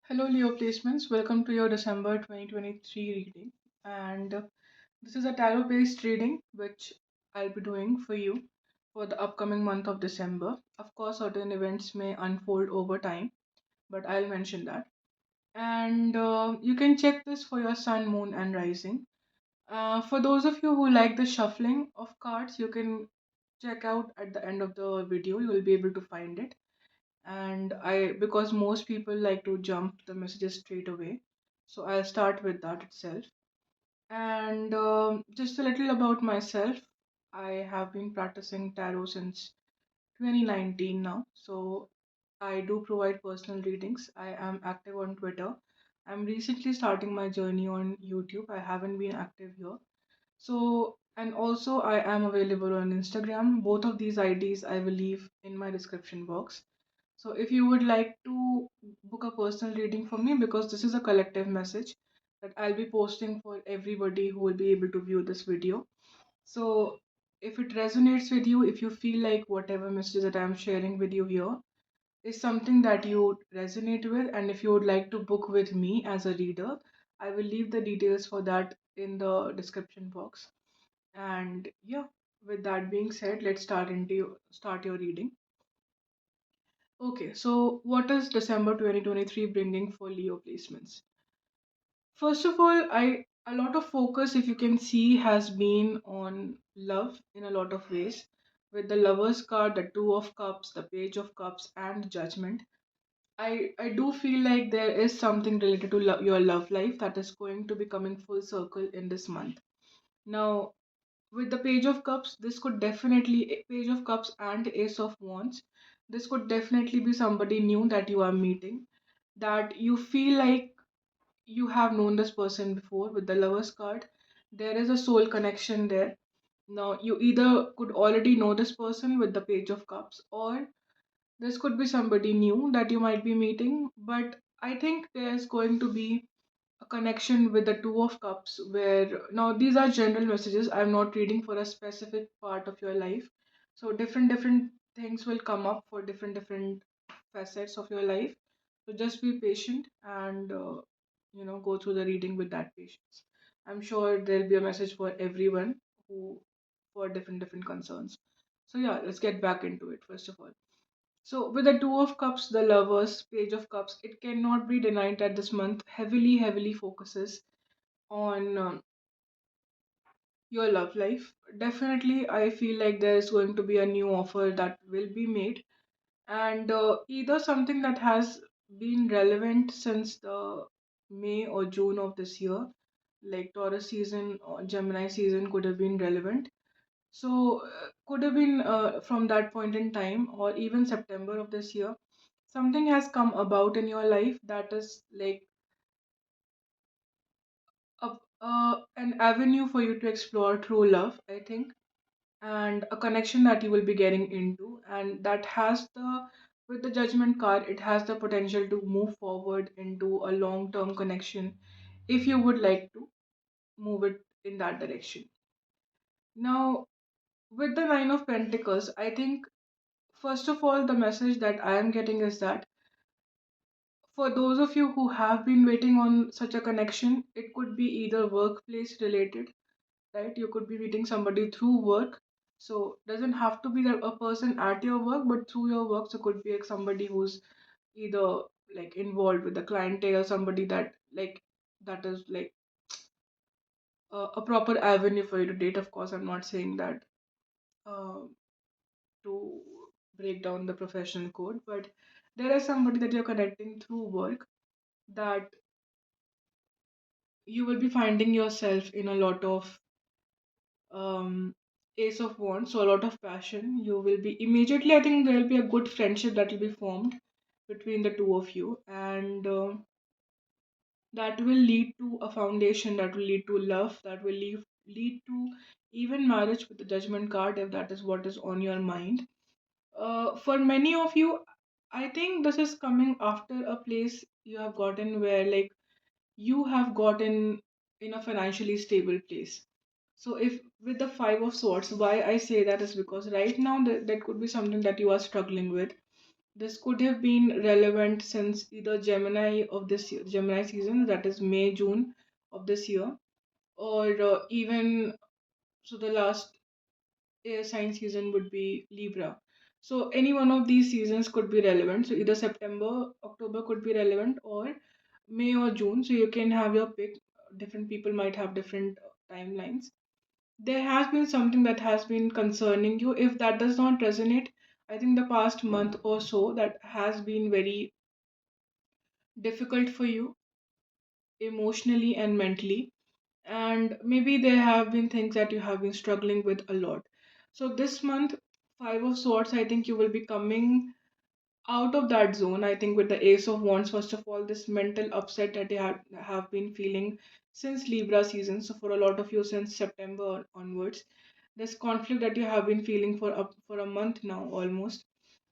Hello, Leo Placements. Welcome to your December 2023 reading. And This is a tarot based reading which I'll be doing for you for the upcoming month of December. Of course, certain events may unfold over time, but I'll mention that. And You can check this for your sun, moon, and rising. For those of you who like the shuffling of cards, you can check out at the end of the video. You will be able to find it, and I because most people like to jump the messages straight away, so I'll start with that itself. And Just a little about myself. I have been practicing tarot since 2019 now, so I do provide personal readings. I am active on Twitter. I'm recently starting my journey on YouTube. I haven't been active here. So, and also I am available on Instagram. Both of these IDs I will leave in my description box. So if you would like to book a personal reading from me, because this is a collective message that I'll be posting for everybody who will be able to view this video. So if it resonates with you, if you feel like whatever message that I'm sharing with you here is something that you resonate with, and if you would like to book with me as a reader, I will leave the details for that in the description box. And yeah, with that being said, let's start your reading. Okay, so what is December 2023 bringing for Leo placements? First of all, I a lot of focus, if you can see, has been on love in a lot of ways. With the Lovers card, the Two of Cups, the Page of Cups, and Judgment. I do feel like there is something related to your love life that is going to be coming full circle in this month. Now, with the Page of Cups, this could definitely, Page of Cups and Ace of Wands, this could definitely be somebody new that you are meeting, that you feel like you have known this person before. With the Lovers card, there is a soul connection there. Now, you either could already know this person with the Page of Cups, or this could be somebody new that you might be meeting. But I think there's going to be a connection with the Two of Cups, where now these are general messages. I'm not reading for a specific part of your life. So different things will come up for different facets of your life. So just be patient and go through the reading with that patience. I'm sure there'll be a message for everyone who for different concerns. So yeah, let's get back into it first of all. So, with the Two of Cups, the Lovers, Page of Cups, it cannot be denied that this month heavily focuses on your love life. Definitely, I feel like there's going to be a new offer that will be made, and either something that has been relevant since the May or June of this year, like Taurus season or Gemini season, could have been relevant. So, could have been from that point in time, or even September of this year, something has come about in your life that is like an avenue for you to explore true love, I think, and a connection that you will be getting into, and that has the with the Judgment card, it has the potential to move forward into a long term connection if you would like to move it in that direction. Now, with the Nine of Pentacles, I think first of all, the message that I am getting is that for those of you who have been waiting on such a connection, it could be either workplace related, right? You could be meeting somebody through work. So doesn't have to be a person at your work, but through your work. So could be like somebody who's either like involved with the clientele, somebody that is like a proper avenue for you to date. Of course, I'm not saying that uh, to break down the professional code, but there is somebody that you're connecting through work that you will be finding yourself in a lot of Ace of Wands, so a lot of passion. You will be immediately, I think there will be a good friendship that will be formed between the two of you, and that will lead to a foundation, that will lead to love, that will lead to even marriage with the Judgment card if that is what is on your mind. For many of you, I think this is coming after a place you have gotten where like you have gotten in a financially stable place. So, if with the Five of Swords, why I say that is because right now that could be something that you are struggling with. This could have been relevant since either Gemini of this year, Gemini season, that is May, June of this year, or even so the last air sign season would be Libra. So any one of these seasons could be relevant. So either September, October could be relevant, or May or June. So you can have your pick. Different people might have different timelines. There has been something that has been concerning you. If that does not resonate, I think the past month or so that has been very difficult for you emotionally and mentally. And maybe there have been things that you have been struggling with a lot. So this month, Five of Swords, I think you will be coming out of that zone. I think with the Ace of Wands, first of all, this mental upset that you have been feeling since Libra season. So for a lot of you, since September onwards, this conflict that you have been feeling for a month now almost.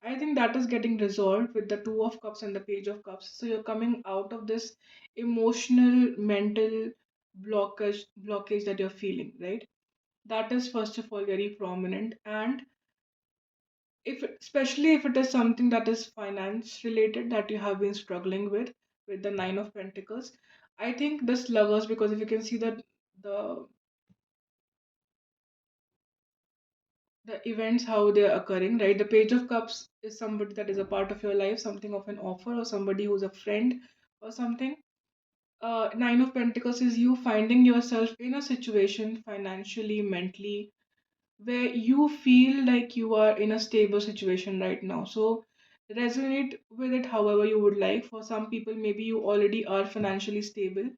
I think that is getting resolved with the Two of Cups and the Page of Cups. So you're coming out of this emotional, mental blockage that you're feeling, right? That is first of all very prominent. And especially if it is something that is finance related that you have been struggling with the Nine of Pentacles, I think this lovers, because if you can see that the the events how they're occurring, right? The Page of Cups is somebody that is a part of your life, something of an offer, or somebody who's a friend or something. Nine of Pentacles is you finding yourself in a situation financially, mentally, where you feel like you are in a stable situation right now. So resonate with it however you would like. For some people, maybe you already are financially stable,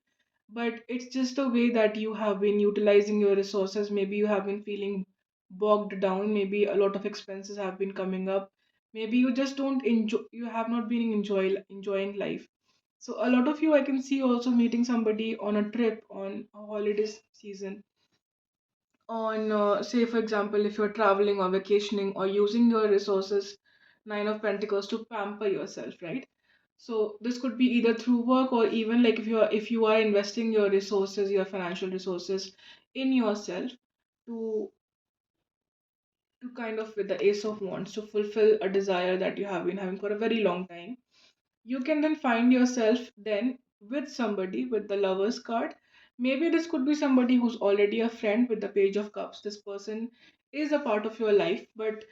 but it's just the way that you have been utilizing your resources. Maybe you have been feeling bogged down. Maybe a lot of expenses have been coming up. Maybe you just don't enjoy, you have not been enjoying life. So a lot of you I can see also meeting somebody on a trip on a holidays season, on say for example if you're traveling or vacationing or using your resources, Nine of Pentacles, to pamper yourself, right? So this could be either through work, or even like if you are investing your resources, your financial resources, in yourself, to kind of with the Ace of Wands, to fulfill a desire that you have been having for a very long time. You can then find yourself then with somebody with the Lovers card. Maybe this could be somebody who's already a friend with the Page of Cups. This person is a part of your life, but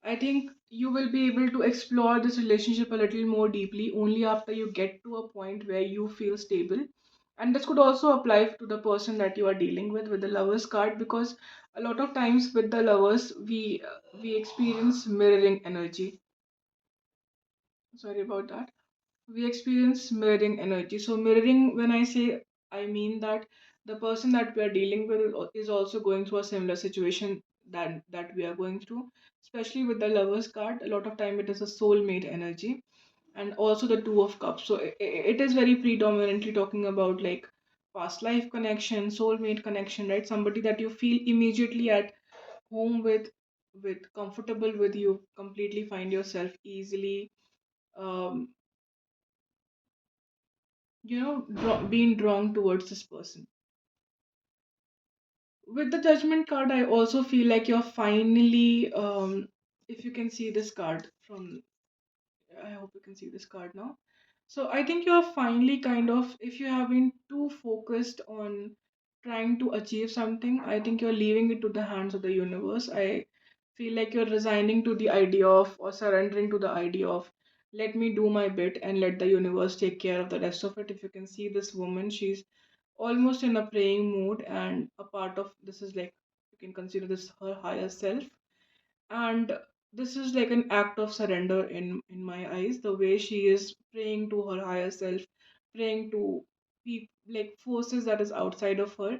I think you will be able to explore this relationship a little more deeply only after you get to a point where you feel stable. And this could also apply to the person that you are dealing with the Lovers card, because a lot of times with the lovers we experience mirroring energy. Sorry about that. We experience mirroring energy. So mirroring, when I say, I mean that the person that we are dealing with is also going through a similar situation that we are going through. Especially with the Lovers card, a lot of time it is a soulmate energy, and also the Two of Cups. So it is very predominantly talking about like past life connection, soulmate connection, right? Somebody that you feel immediately at home with comfortable with, you completely find yourself easily um, being drawn towards this person. With the Judgment card, I also feel like you're finally if you can see this card from, I hope you can see this card now. So I think you're finally kind of, if you have been too focused on trying to achieve something, I think you're leaving it to the hands of the universe. I feel like you're resigning to the idea of, or surrendering to the idea of, let me do my bit and let the universe take care of the rest of it. If you can see this woman, she's almost in a praying mood, and a part of this is like, you can consider this her higher self. And this is like an act of surrender in my eyes, the way she is praying to her higher self, praying to like forces that is outside of her,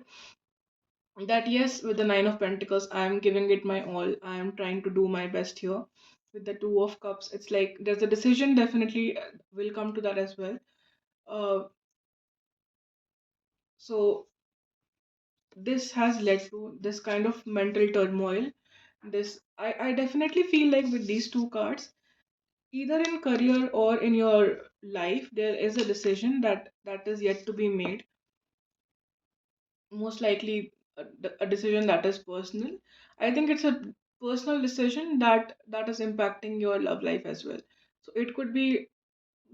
that yes, with the Nine of Pentacles I am giving it my all, I am trying to do my best here. With the Two of Cups, it's like there's a decision, definitely will come to that as well. Uh, so this has led to this kind of mental turmoil. This, I definitely feel like with these two cards, either in career or in your life, there is a decision that is yet to be made. Most likely a decision that is personal. I think it's a personal decision that is impacting your love life as well. So it could be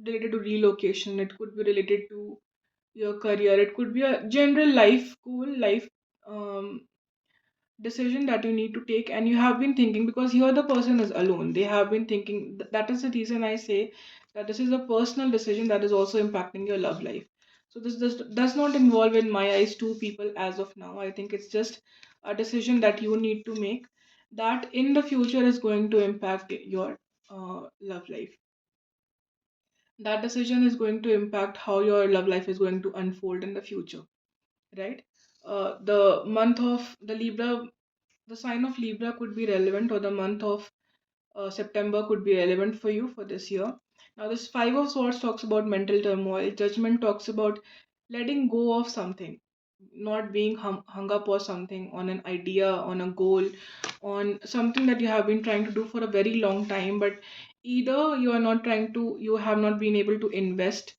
related to relocation, it could be related to your career, it could be a general life goal, life um, decision that you need to take, and you have been thinking, because here the person is alone, they have been thinking. That is the reason I say that this is a personal decision that is also impacting your love life. So this does not involve, in my eyes, two people as of now. I think it's just a decision that you need to make, that in the future is going to impact your love life. That decision is going to impact how your love life is going to unfold in the future, right? The month of the Libra, the sign of Libra could be relevant, or the month of September could be relevant for you for this year. Now, this Five of Swords talks about mental turmoil. Judgment talks about letting go of something, not being hung up or something, on an idea, on a goal, on something that you have been trying to do for a very long time, but either you are not trying to, you have not been able to invest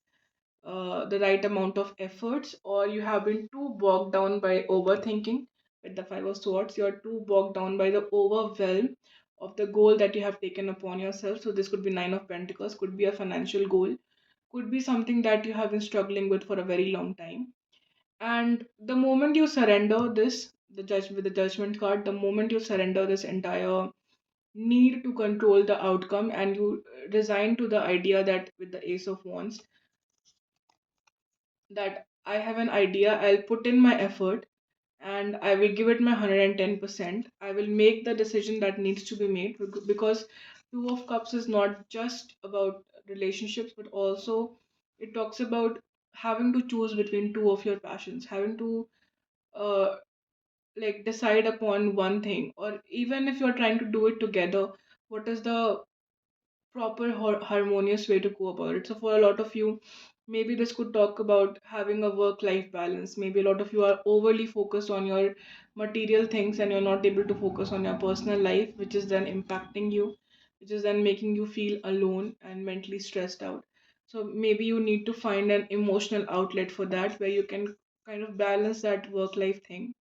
the right amount of efforts, or you have been too bogged down by overthinking. With the Five of Swords, you're too bogged down by the overwhelm of the goal that you have taken upon yourself. So this could be Nine of Pentacles, could be a financial goal, could be something that you have been struggling with for a very long time. And the moment you surrender this, the judge with the Judgment card, the moment you surrender this entire need to control the outcome, and you resign to the idea that, with the Ace of Wands, that I have an idea, I'll put in my effort, and I will give it my 110%. I will make the decision that needs to be made, because Two of Cups is not just about relationships, but also it talks about having to choose between two of your passions, having to uh, like decide upon one thing, or even if you're trying to do it together, what is the proper harmonious way to go about it. So for a lot of you, maybe this could talk about having a work life balance. Maybe a lot of you are overly focused on your material things, and you're not able to focus on your personal life, which is then impacting you, which is then making you feel alone and mentally stressed out. So maybe you need to find an emotional outlet for that, where you can kind of balance that work life thing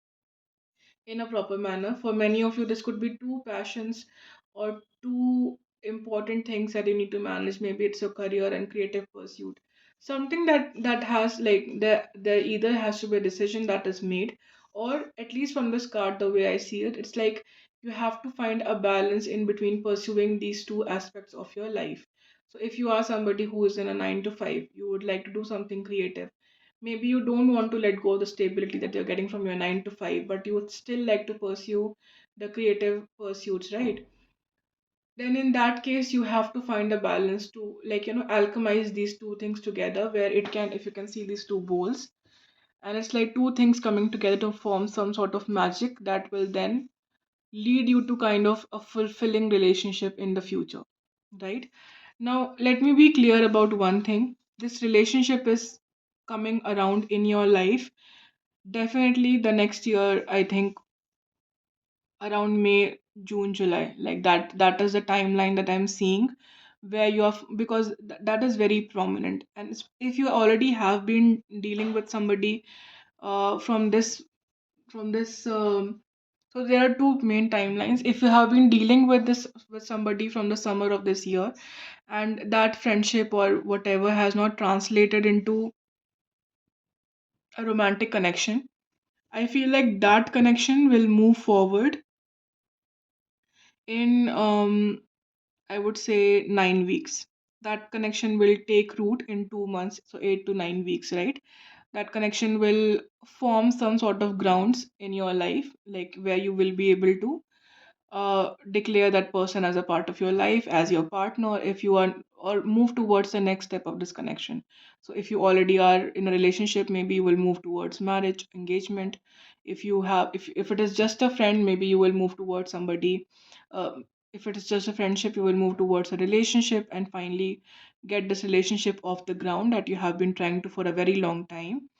in a proper manner. For many of you, this could be two passions or two important things that you need to manage. Maybe it's your career and creative pursuit. Something that has, like, there either has to be a decision that is made, or at least from this card, the way I see it, it's like you have to find a balance in between pursuing these two aspects of your life. So if you are somebody who is in a 9 to 5, you would like to do something creative. Maybe you don't want to let go of the stability that you're getting from your 9 to 5, but you would still like to pursue the creative pursuits, right? Then in that case, you have to find a balance to, like, alchemize these two things together, where it can, if you can see these two bowls, and it's like two things coming together to form some sort of magic that will then lead you to kind of a fulfilling relationship in the future, right? Now, let me be clear about one thing. This relationship is coming around in your life definitely the next year, I think around May, June, July, like that. That is the timeline that I'm seeing, where you have, because that is very prominent. And if you already have been dealing with somebody from this so there are two main timelines. If you have been dealing with this with somebody from the summer of this year, and that friendship or whatever has not translated into a romantic connection, I feel like that connection will move forward in, I would say, 9 weeks. That connection will take root in 2 months, so 8 to 9 weeks, right? That connection will form some sort of grounds in your life, like where you will be able to declare that person as a part of your life, as your partner, if you are, or move towards the next step of this connection. So if you already are in a relationship, maybe you will move towards marriage, engagement. If you have, if it is just a friend, maybe you will move towards somebody. If it is just a friendship, you will move towards a relationship, and finally get this relationship off the ground that you have been trying to for a very long time.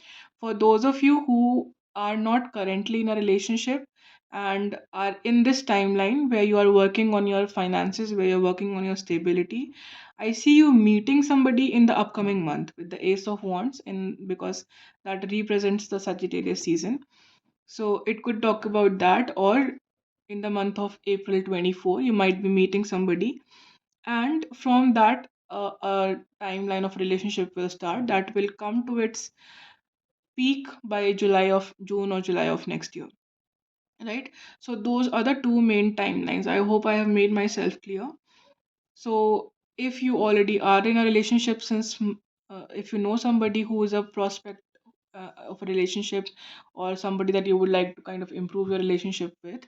For those of you who are not currently in a relationship and are in this timeline where you are working on your finances, where you're working on your stability, I see you meeting somebody in the upcoming month with the Ace of Wands, in because that represents the Sagittarius season. So it could talk about that, or in the month of April 24, you might be meeting somebody, and from that a timeline of relationship will start that will come to its peak by June or July of next year, right? So those are the two main timelines. I hope I have made myself clear. So if you already are in a relationship, if you know somebody who is a prospect of a relationship, or somebody that you would like to kind of improve your relationship with,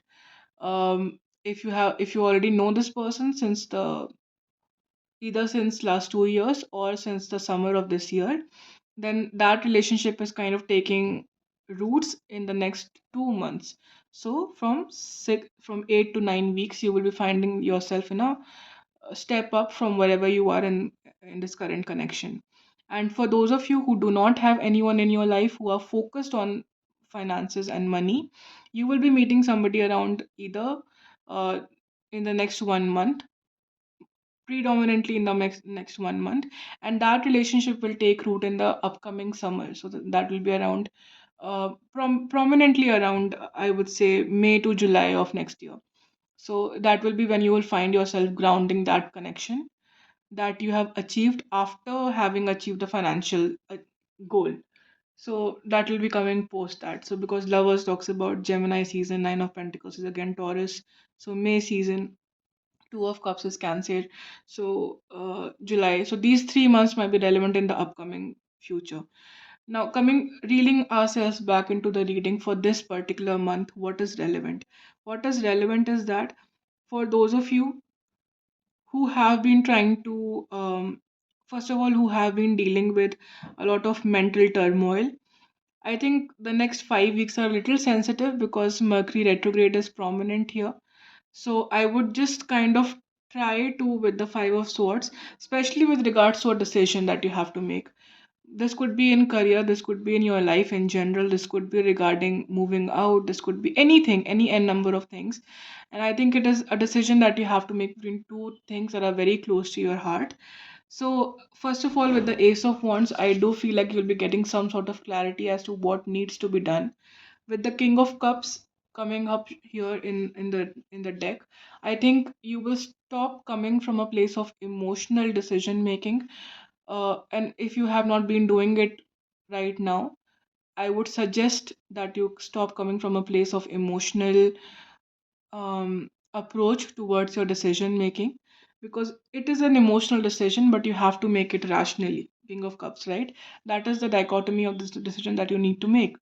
if you already know this person since the either since last 2 years or since the summer of this year, then that relationship is kind of taking roots in the next 2 months. So from 8 to 9 weeks, you will be finding yourself in a step up from wherever you are in this current connection. And for those of you who do not have anyone in your life who are focused on finances and money, you will be meeting somebody around either uh, in the next 1 month, predominantly in the next 1 month, and that relationship will take root in the upcoming summer. So that will be around prominently around, I would say, May to July of next year. So that will be when you will find yourself grounding that connection that you have achieved after having achieved a financial goal. So that will be coming post that. So because lovers talks about Gemini season, Nine of Pentacles is again Taurus. So May season, Two of Cups is Cancer. So July. So these 3 months might be relevant in the upcoming future. Now, reeling ourselves back into the reading for this particular month, what is relevant? What is relevant is that for those of you who have been trying to, first of all, who have been dealing with a lot of mental turmoil, I think the next 5 weeks are a little sensitive because Mercury retrograde is prominent here. So I would just kind of try to, with the Five of Swords, especially with regards to a decision that you have to make. This could be in career, this could be in your life in general, this could be regarding moving out, this could be anything, any n number of things. And I think it is a decision that you have to make between two things that are very close to your heart. So, first of all, with the Ace of Wands, I do feel like you'll be getting some sort of clarity as to what needs to be done. With the King of Cups coming up here in the deck, I think you will stop coming from a place of emotional decision making. And if you have not been doing it right now, I would suggest that you stop coming from a place of emotional approach towards your decision making, because it is an emotional decision, but you have to make it rationally. King of Cups, right? That is the dichotomy of this decision that you need to make.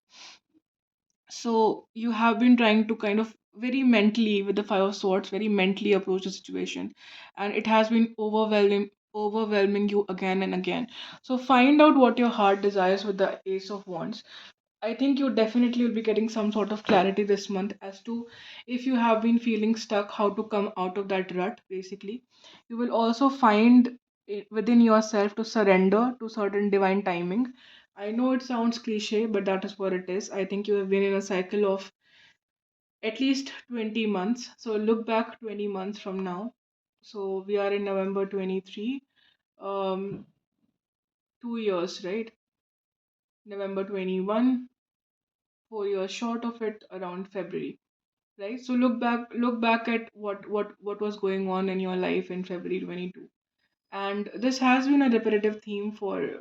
So you have been trying to kind of very mentally, with the Five of Swords, very mentally approach the situation, and it has been overwhelming you again and again. So find out what your heart desires with the Ace of Wands. I think you definitely will be getting some sort of clarity this month as to if you have been feeling stuck, how to come out of that rut, basically. You will also find it within yourself to surrender to certain divine timing. I know it sounds cliche, but that is what it is. I think you have been in a cycle of at least 20 months. So look back 20 months from now. So we are in November 23. 2 years, right? November 21, 4 years short of it around February, right? So look back at what was going on in your life in February 22. And this has been a repetitive theme for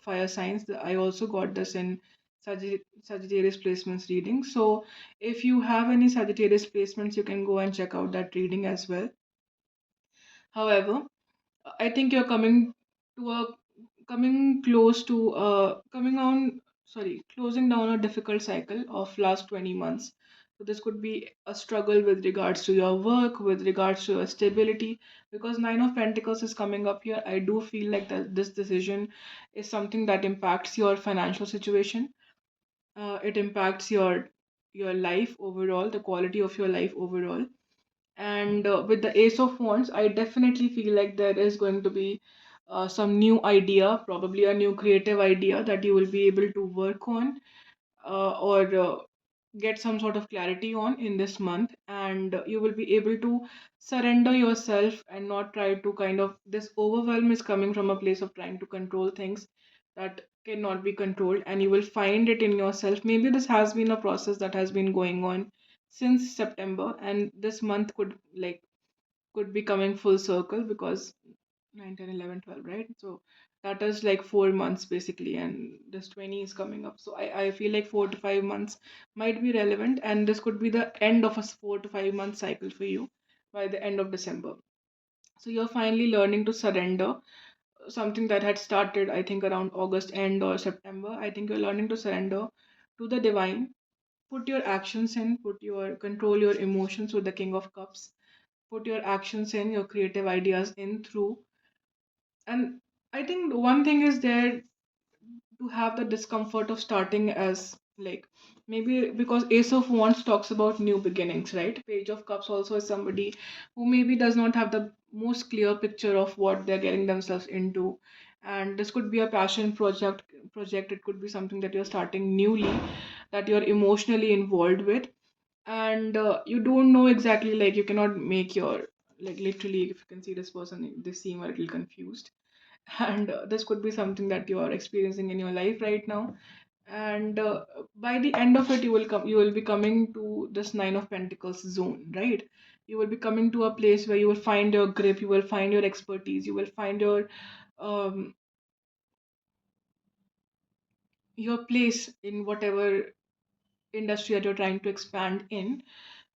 fire signs. I also got this in Sagittarius placements reading. So if you have any Sagittarius placements, you can go and check out that reading as well. However, I think you're to a coming close to coming on sorry closing down a difficult cycle of last 20 months. So this could be a struggle with regards to your work, with regards to your stability, because Nine of Pentacles is coming up here. I do feel like that this decision is something that impacts your financial situation. It impacts your life overall, the quality of your life overall. And with the Ace of Wands, I definitely feel like there is going to be some new idea, probably a new creative idea that you will be able to work on, or get some sort of clarity on in this month. And you will be able to surrender yourself and not try to kind of, this overwhelm is coming from a place of trying to control things that cannot be controlled, and you will find it in yourself. Maybe this has been a process that has been going on since September, and this month could be coming full circle, because 9, 10, 11, 12, right? So that is like 4 months basically, and this 20 is coming up. So I feel like 4 to 5 months might be relevant, and this could be the end of a 4 to 5 month cycle for you by the end of December. So you're finally learning to surrender something that had started, I think, around August end or September. I think you're learning to surrender to the divine. Put your actions in, put your control your emotions with the King of Cups. Put your actions in, your creative ideas in through. And I think one thing is there to have the discomfort of starting as like maybe because Ace of Wands talks about new beginnings, right? Page of Cups also is somebody who maybe does not have the most clear picture of what they're getting themselves into. And this could be a passion project. It could be something that you're starting newly, that you're emotionally involved with, and you don't know exactly, like you cannot make your, like literally if you can see this person, they seem a little confused. And this could be something that you are experiencing in your life right now. And by the end of it, you will be coming to this Nine of Pentacles zone, right? You will be coming to a place where you will find your grip, you will find your expertise, you will find um your place in whatever industry that you're trying to expand in.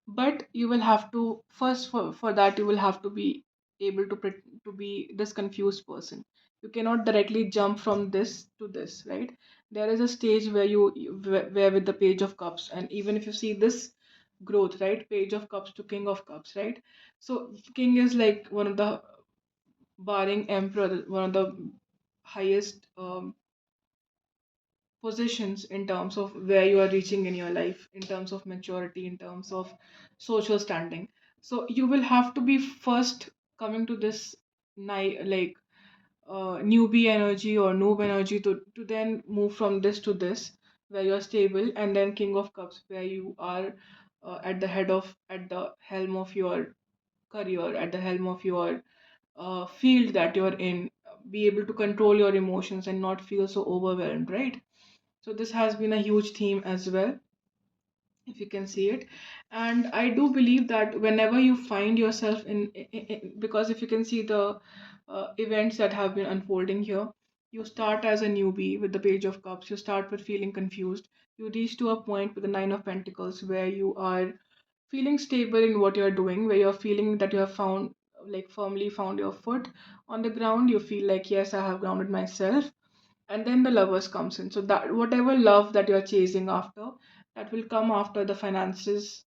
But you will have to first, for that you will have to be able to be this confused person. You cannot directly jump from this to this, right? There is a stage where where with the Page of Cups, and even if you see this growth, right? Page of Cups to King of Cups, right? So king is like one of the, barring emperor, one of the highest positions in terms of where you are reaching in your life, in terms of maturity, in terms of social standing. So you will have to be first coming to this like newbie energy or noob energy to then move from this to this, where you're stable, and then King of Cups, where you are at the helm of your career, at the helm of your field that you're in, be able to control your emotions and not feel so overwhelmed, right? So this has been a huge theme as well, if you can see it. And I do believe that whenever you find yourself because if you can see the events that have been unfolding here, you start as a newbie with the Page of Cups, you start with feeling confused, you reach to a point with the Nine of Pentacles where you are feeling stable in what you're doing, where you're feeling that you have found, like firmly found your foot on the ground. You feel like, yes, I have grounded myself. And then the Lovers comes in, so that whatever love that you're chasing after, that will come after the finances.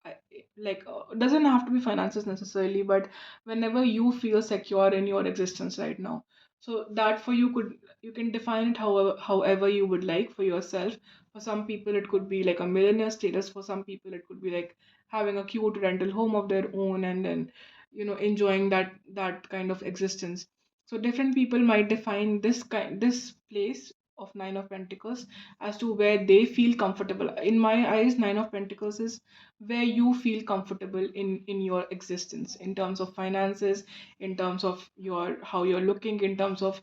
I- like doesn't have to be finances necessarily, but whenever you feel secure in your existence right now, so that for you could, you can define it however you would like for yourself. For some people it could be like a millionaire status, for some people it could be like having a cute rental home of their own, and then enjoying that kind of existence. So different people might define this place of Nine of Pentacles as to where they feel comfortable. In my eyes, Nine of Pentacles is where you feel comfortable in your existence, in terms of finances, in terms of your how you're looking, in terms of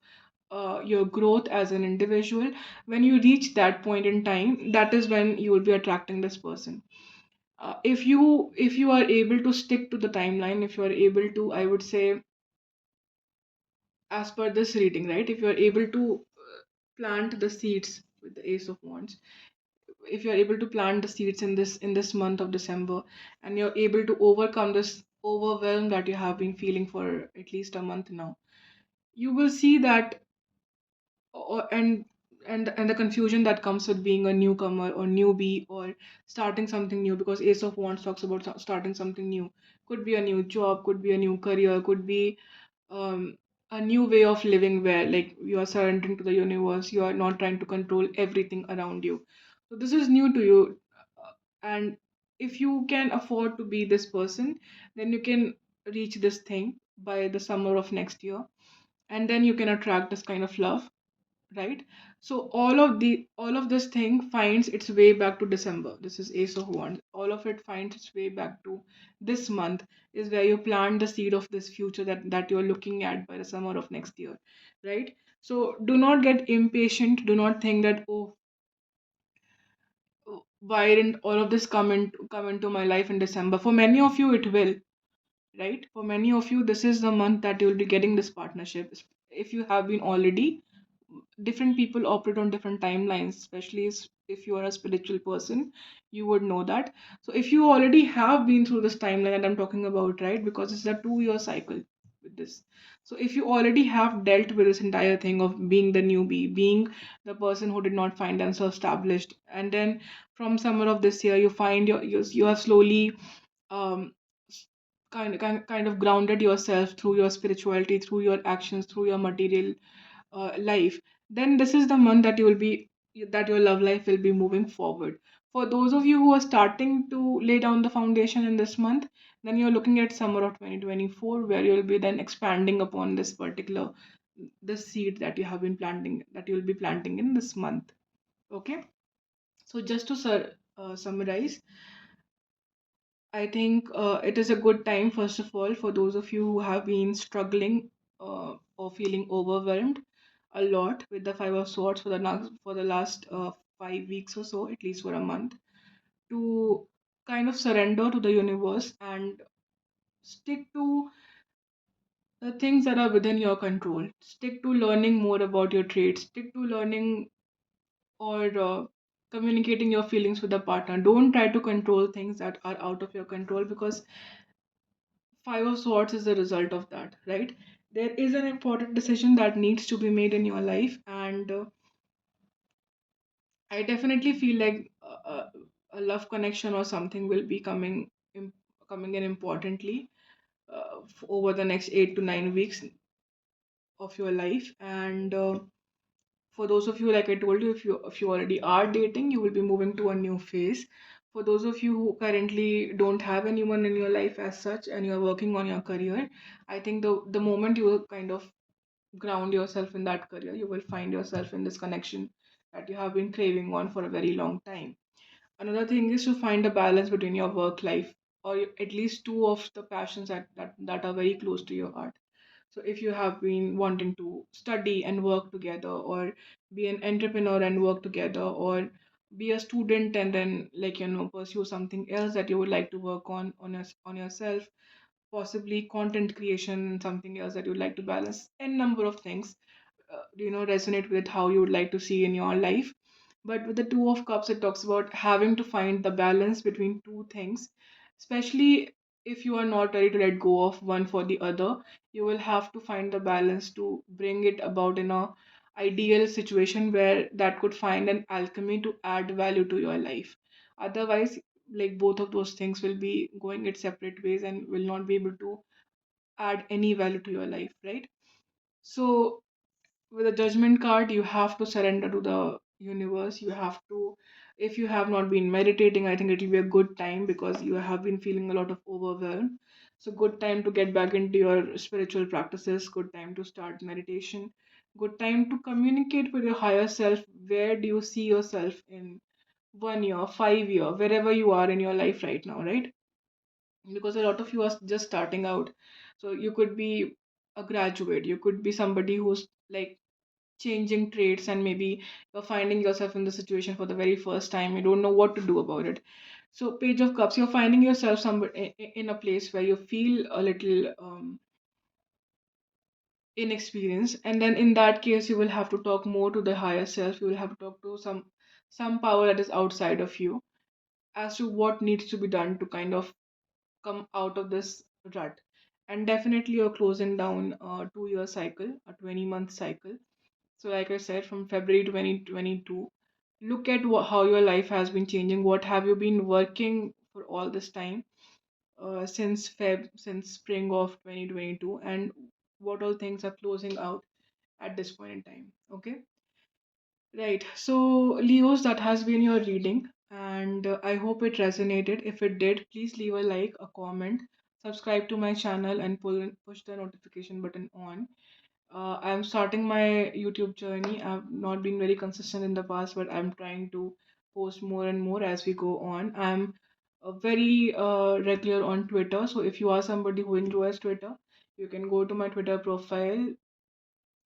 your growth as an individual. When you reach that point in time, that is when you will be attracting this person. If you are able to stick to the timeline, if you are able to, I would say, as per this reading, right? If you're able to plant the seeds with the Ace of Wands, if you're able to plant the seeds in this month of December, and you're able to overcome this overwhelm that you have been feeling for at least a month now, you will see that, and the confusion that comes with being a newcomer or newbie or starting something new, because Ace of Wands talks about starting something new. Could be a new job, could be a new career, could be um, a new way of living where like you are surrendering to the universe, you are not trying to control everything around you. So this is new to you. And if you can afford to be this person, then you can reach this thing by the summer of next year, and then you can attract this kind of love, right? So all of this thing finds its way back to December. This is Ace of Wands. All of it finds its way back to this month, is where you plant the seed of this future that you're looking at by the summer of next year, right? So do not get impatient. Do not think that, oh, why didn't all of this come into my life in December? For many of you it will, right? For many of you, this is the month that you'll be getting this partnership. If you have been already, different people operate on different timelines, especially if you are a spiritual person, you would know that. So if you already have been through this timeline that I'm talking about, right? Because it's a 2 year cycle with this. So if you already have dealt with this entire thing of being the newbie, being the person who did not find themselves established, and then from summer of this year, you find you have slowly um, kind of grounded yourself through your spirituality, through your actions, through your material life, then this is the month that you will be that your love life will be moving forward. For those of you who are starting to lay down the foundation in this month, then you're looking at summer of 2024, where you'll be then expanding upon this particular this seed that you have been planting, that you'll be planting in this month. Okay, so just to summarize, I think it is a good time, first of all, for those of you who have been struggling or feeling overwhelmed a lot with the Five of Swords for the last 5 weeks or so, at least for a month, to kind of surrender to the universe and stick to the things that are within your control. Stick to learning more about your traits. Stick to learning or communicating your feelings with the partner. Don't try to control things that are out of your control, because Five of Swords is the result of that, right? There is an important decision that needs to be made in your life, and I definitely feel like a love connection or something will be coming in importantly over the next 8 to 9 weeks of your life. And for those of you, like I told you, if you already are dating, you will be moving to a new phase. For those of you who currently don't have anyone in your life as such, and you're working on your career, I think the moment you will kind of ground yourself in that career, you will find yourself in this connection that you have been craving on for a very long time. Another thing is to find a balance between your work life, or at least two of the passions that are very close to your heart. So if you have been wanting to study and work together, or be an entrepreneur and work together, or be a student and then, like, pursue something else that you would like to work on yourself, possibly content creation and something else that you'd like to balance, and number of things resonate with how you would like to see in your life. But with the Two of Cups, it talks about having to find the balance between two things, especially if you are not ready to let go of one for the other. You will have to find the balance to bring it about in a ideal situation where that could find an alchemy to add value to your life. Otherwise, like, both of those things will be going its separate ways and will not be able to add any value to your life, right? So with a Judgment card, you have to surrender to the universe. You have to, if you have not been meditating, I think it will be a good time, because you have been feeling a lot of overwhelm. So good time to get back into your spiritual practices, good time to start meditation, good time to communicate with your higher self. Where do you see yourself in 1 year, 5 year, wherever you are in your life right now, right? Because a lot of you are just starting out. So you could be a graduate, you could be somebody who's like changing traits, and maybe you're finding yourself in the situation for the very first time, you don't know what to do about it. So Page of Cups, you're finding yourself somebody in a place where you feel a little inexperienced, and then in that case you will have to talk more to the higher self. You will have to talk to some power that is outside of you, as to what needs to be done to kind of come out of this rut. And definitely you're closing down a 2 year cycle, a 20-month cycle. So, like I said, from February 2022, look at how your life has been changing. What have you been working for all this time, since spring of 2022, and what all things are closing out at this point in time. Okay, right. So, Leos, that has been your reading, and I hope it resonated. If it did, please leave a like, a comment, subscribe to my channel, and push the notification button on. I'm starting my YouTube journey. I've not been very consistent in the past, but I'm trying to post more and more as we go on. I'm very regular on Twitter, so if you are somebody who enjoys Twitter, you can go to my Twitter profile.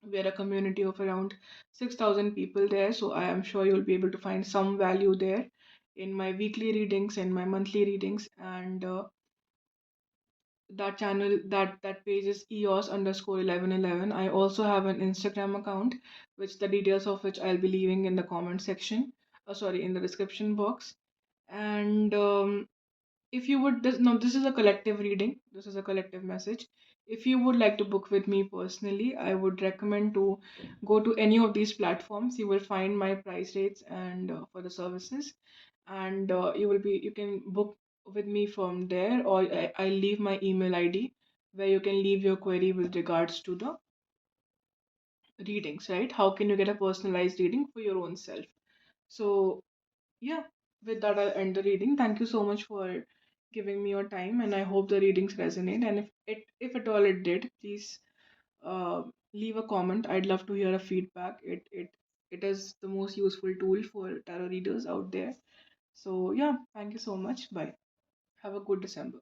We're a community of around 6,000 people there, so I am sure you'll be able to find some value there in my weekly readings and my monthly readings. And that channel, that page is eos underscore 1111. I also have an Instagram account, which the details of which I'll be leaving in the comment section, sorry, in the description box. And if you would this, no, this is a collective reading, this is a collective message. If you would like to book with me personally, I would recommend to go to any of these platforms. You will find my price rates and for the services, and you can book with me from there, or I'll leave my email ID where you can leave your query with regards to the readings, right? How can you get a personalized reading for your own self? So yeah, with that, I'll end the reading. Thank you so much for giving me your time, and I hope the readings resonate. And if at all it did, please uh, leave a comment. I'd love to hear a feedback. It is the most useful tool for tarot readers out there. So yeah, thank you so much. Bye. Have a good December.